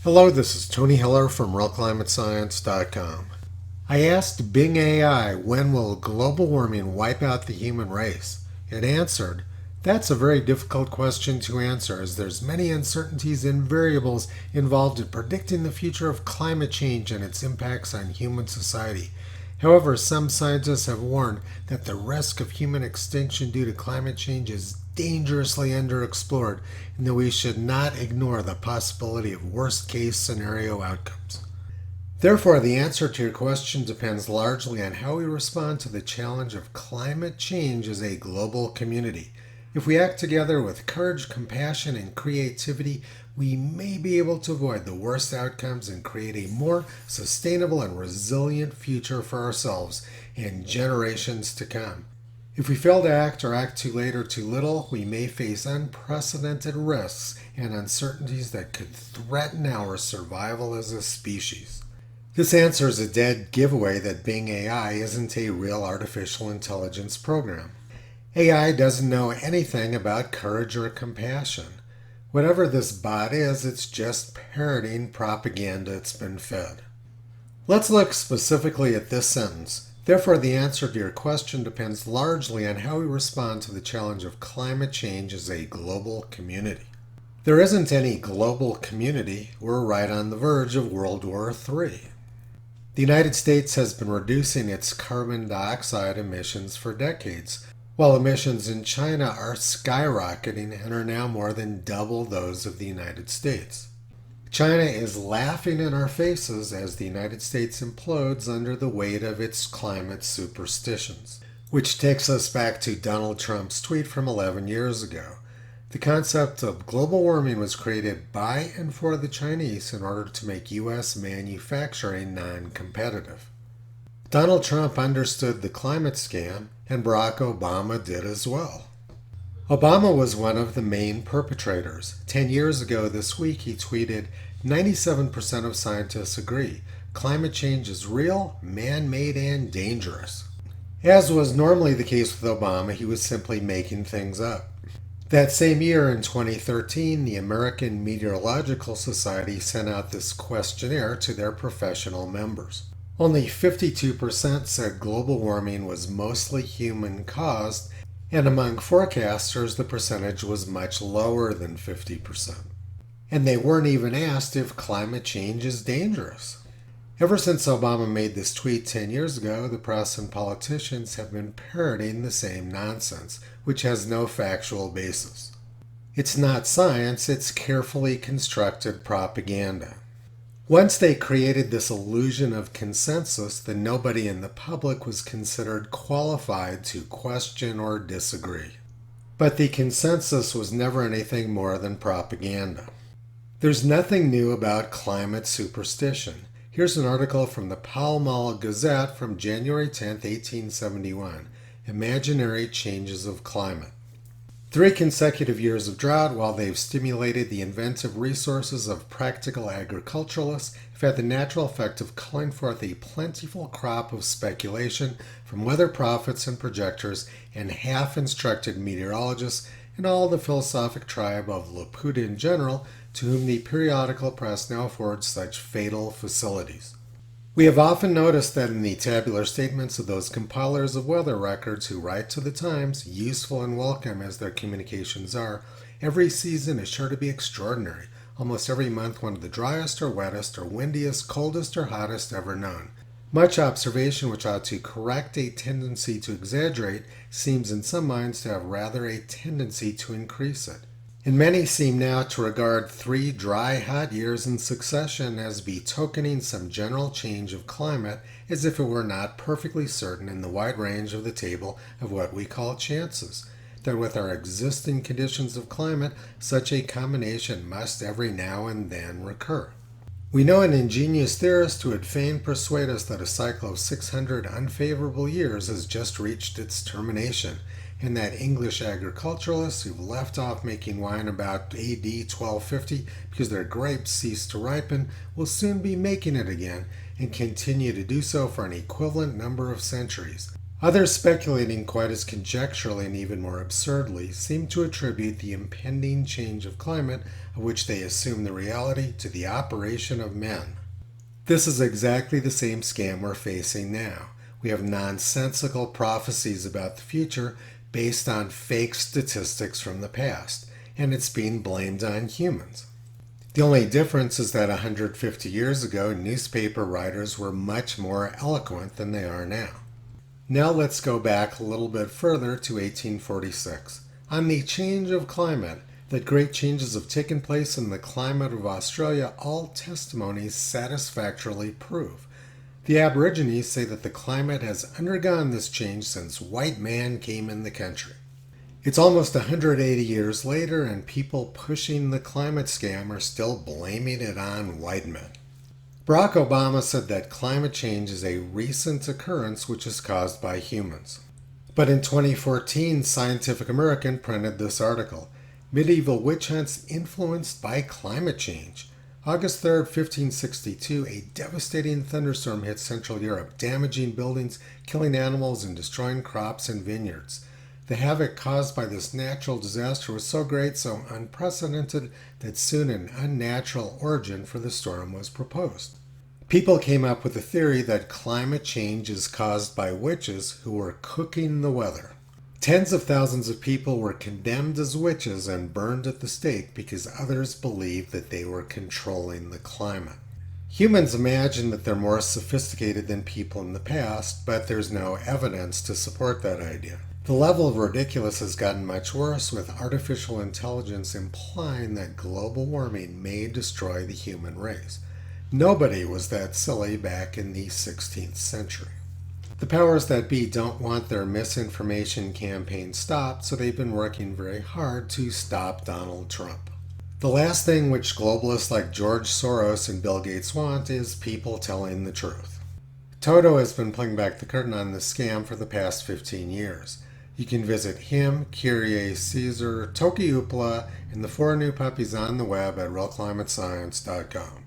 Hello, this is Tony Hiller from RealClimateScience.com. I asked Bing AI, when will global warming wipe out the human race? It answered, that's a very difficult question to answer as there's many uncertainties and variables involved in predicting the future of climate change and its impacts on human society. However, some scientists have warned that the risk of human extinction due to climate change is dangerously underexplored and that we should not ignore the possibility of worst-case scenario outcomes. Therefore, the answer to your question depends largely on how we respond to the challenge of climate change as a global community. If we act together with courage, compassion, and creativity, we may be able to avoid the worst outcomes and create a more sustainable and resilient future for ourselves and generations to come. If we fail to act or act too late or too little, we may face unprecedented risks and uncertainties that could threaten our survival as a species. This answer is a dead giveaway that Bing AI isn't a real artificial intelligence program. AI doesn't know anything about courage or compassion. Whatever this bot is, it's just parroting propaganda it's been fed. Let's look specifically at this sentence. Therefore, the answer to your question depends largely on how we respond to the challenge of climate change as a global community. There isn't any global community. We're right on the verge of World War III. The United States has been reducing its carbon dioxide emissions for decades, while emissions in China are skyrocketing and are now more than double those of the United States. China is laughing in our faces as the United States implodes under the weight of its climate superstitions, which takes us back to Donald Trump's tweet from 11 years ago. The concept of global warming was created by and for the Chinese in order to make U.S. manufacturing non-competitive. Donald Trump understood the climate scam, and Barack Obama did as well. Obama was one of the main perpetrators. 10 years ago this week, he tweeted, 97% of scientists agree. Climate change is real, man-made, and dangerous. As was normally the case with Obama, he was simply making things up. That same year, in 2013, the American Meteorological Society sent out this questionnaire to their professional members. Only 52% said global warming was mostly human-caused, and among forecasters, the percentage was much lower than 50%. And they weren't even asked if climate change is dangerous. Ever since Obama made this tweet 10 years ago, the press and politicians have been parroting the same nonsense, which has no factual basis. It's not science, it's carefully constructed propaganda. Once they created this illusion of consensus, then nobody in the public was considered qualified to question or disagree. But the consensus was never anything more than propaganda. There's nothing new about climate superstition. Here's an article from the Pall Mall Gazette from January 10, 1871, Imaginary Changes of Climate. 3 consecutive years of drought, while they've stimulated the inventive resources of practical agriculturalists, have had the natural effect of calling forth a plentiful crop of speculation from weather prophets and projectors and half-instructed meteorologists and all the philosophic tribe of Laputa in general, to whom the periodical press now affords such fatal facilities. We have often noticed that in the tabular statements of those compilers of weather records who write to the Times, useful and welcome as their communications are, every season is sure to be extraordinary, almost every month one of the driest or wettest or windiest, coldest or hottest ever known. Much observation which ought to correct a tendency to exaggerate seems in some minds to have rather a tendency to increase it. And many seem now to regard 3 dry, hot years in succession as betokening some general change of climate, as if it were not perfectly certain in the wide range of the table of what we call chances, that with our existing conditions of climate, such a combination must every now and then recur. We know an ingenious theorist who would fain persuade us that a cycle of 600 unfavorable years has just reached its termination, and that English agriculturalists who've left off making wine about AD 1250 because their grapes ceased to ripen will soon be making it again and continue to do so for an equivalent number of centuries. Others, speculating quite as conjecturally and even more absurdly, seem to attribute the impending change of climate, of which they assume the reality, to the operation of men. This is exactly the same scam we're facing now. We have nonsensical prophecies about the future based on fake statistics from the past, and it's being blamed on humans. The only difference is that 150 years ago, newspaper writers were much more eloquent than they are now. Now let's go back a little bit further to 1846. On the change of climate, that great changes have taken place in the climate of Australia, all testimonies satisfactorily prove. The Aborigines say that the climate has undergone this change since white man came in the country. It's almost 180 years later, and people pushing the climate scam are still blaming it on white men. Barack Obama said that climate change is a recent occurrence which is caused by humans. But in 2014, Scientific American printed this article, Medieval Witch Hunts Influenced by Climate Change. August 3, 1562, a devastating thunderstorm hit Central Europe, damaging buildings, killing animals, and destroying crops and vineyards. The havoc caused by this natural disaster was so great, so unprecedented, that soon an unnatural origin for the storm was proposed. People came up with the theory that climate change is caused by witches who were cooking the weather. Tens of thousands of people were condemned as witches and burned at the stake because others believed that they were controlling the climate. Humans imagine that they're more sophisticated than people in the past, but there's no evidence to support that idea. The level of ridiculous has gotten much worse, with artificial intelligence implying that global warming may destroy the human race. Nobody was that silly back in the 16th century. The powers that be don't want their misinformation campaign stopped, so they've been working very hard to stop Donald Trump. The last thing which globalists like George Soros and Bill Gates want is people telling the truth. Toto has been pulling back the curtain on this scam for the past 15 years. You can visit him, Kyrie Caesar, Toki Upla, and the 4 new puppies on the web at realclimatescience.com.